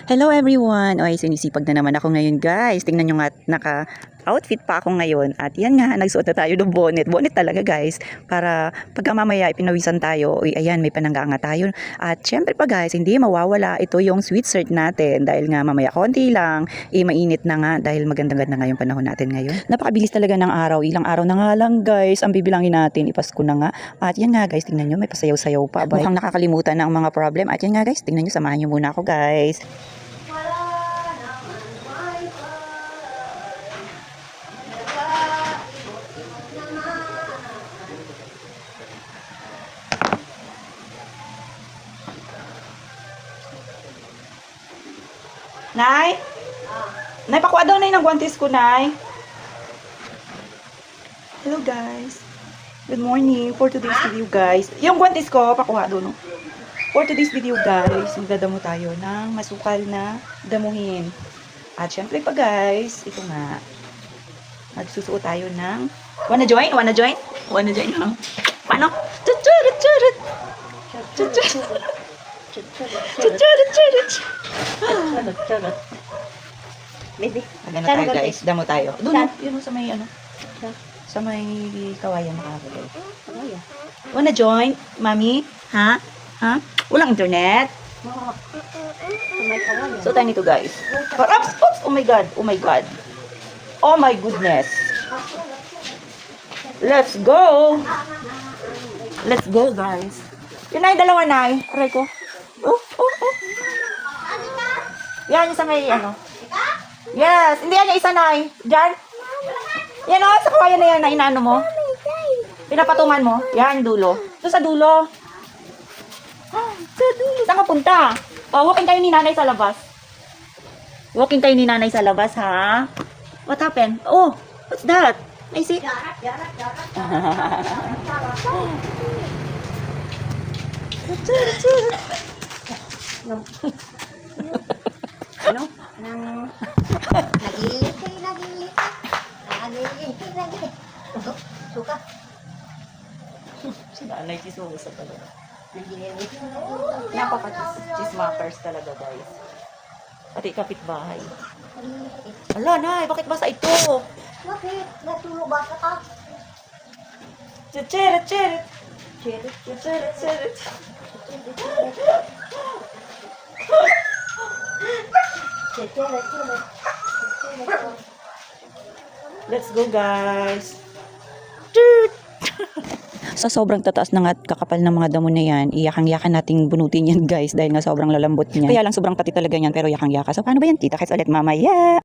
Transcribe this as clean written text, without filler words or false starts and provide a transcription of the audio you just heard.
Hello everyone! Oy, sinisipag na naman ako ngayon guys. Tingnan nyo nga, naka-outfit pa ako ngayon. At yan nga, nagsuot na tayo ng bonnet. Bonnet talaga guys. Para pagka mamaya ipinawisan tayo, uy, ayan, may panangga tayo. At syempre pa guys, hindi mawawala ito yung sweatshirt natin. Dahil nga mamaya konti lang, mainit na nga. Dahil magandang-ganda nga yung panahon natin ngayon. Napakabilis talaga ng araw. Ilang araw na nga lang guys. Ang bibilangin natin, ipasko na nga. At yan nga guys, tingnan nyo, may pasayaw-sayaw pa. Mukhang nakakalimutan na ang mga problem. At yan nga guys, tingnan nyo, samahan nyo muna ako guys. Nay? Nay, pakuha daw nay ng guwantes ko, Nay. Hello, guys. Good morning. For today's video, guys. Yung guwantes ko, pakuha doon. For today's video, guys, magdadamo tayo ng masukal na damuhin. At syempre pa, guys, ito nga. Magsusuot tayo ng... Wanna join? Wanna join? Wanna join? Paano? Chuchurut, churut. Chuchurut. Chuchurut, churut. Charot. Baby. Magano tayo guys, damo tayo. Doon, yun sa may ano. Sa may kawayan nakakagay. Kawayan. Wanna join, mami? Ha? Ha? Walang internet? May kawayan. So tayo nito guys. Oops, oops, oh my god, oh my god. Oh my goodness. Let's go. Let's go guys. Yun na yung dalawa na eh. Aray ko. Oh. Yan, yung sa may ano. Yes, hindi yan yung isa na eh. Diyan. Yan o, sa kawayan na yan na inaano mo. Pinapatungan mo. Yan, dulo. Doon sa dulo. Sa dulo. Saan ka punta? Oh, walking kayo ni nanay sa labas. Walking kayo ni nanay sa labas, ha? What happened? Oh, what's that? I see. Ano? Nagilipay. Suka. Si nanay chismosa talaga. Nagilipay. Napaka-chismakers talaga, guys. Pati kapitbahay. Ala, nay, bakit basa ito? Bakit? Natulog ba ka? Chichirit, chirit. Chirit. Chichirit, chirit. Let's go, guys. Sa sobrang tataas na nga at kakapal ng mga damo na yan, iyakang-yakan nating bunutin yan guys dahil nga sobrang lalambot niya. Kaya lang sobrang pati talaga yan pero yakang-yaka. So paano ba yan? Kita kits ulit mamaya.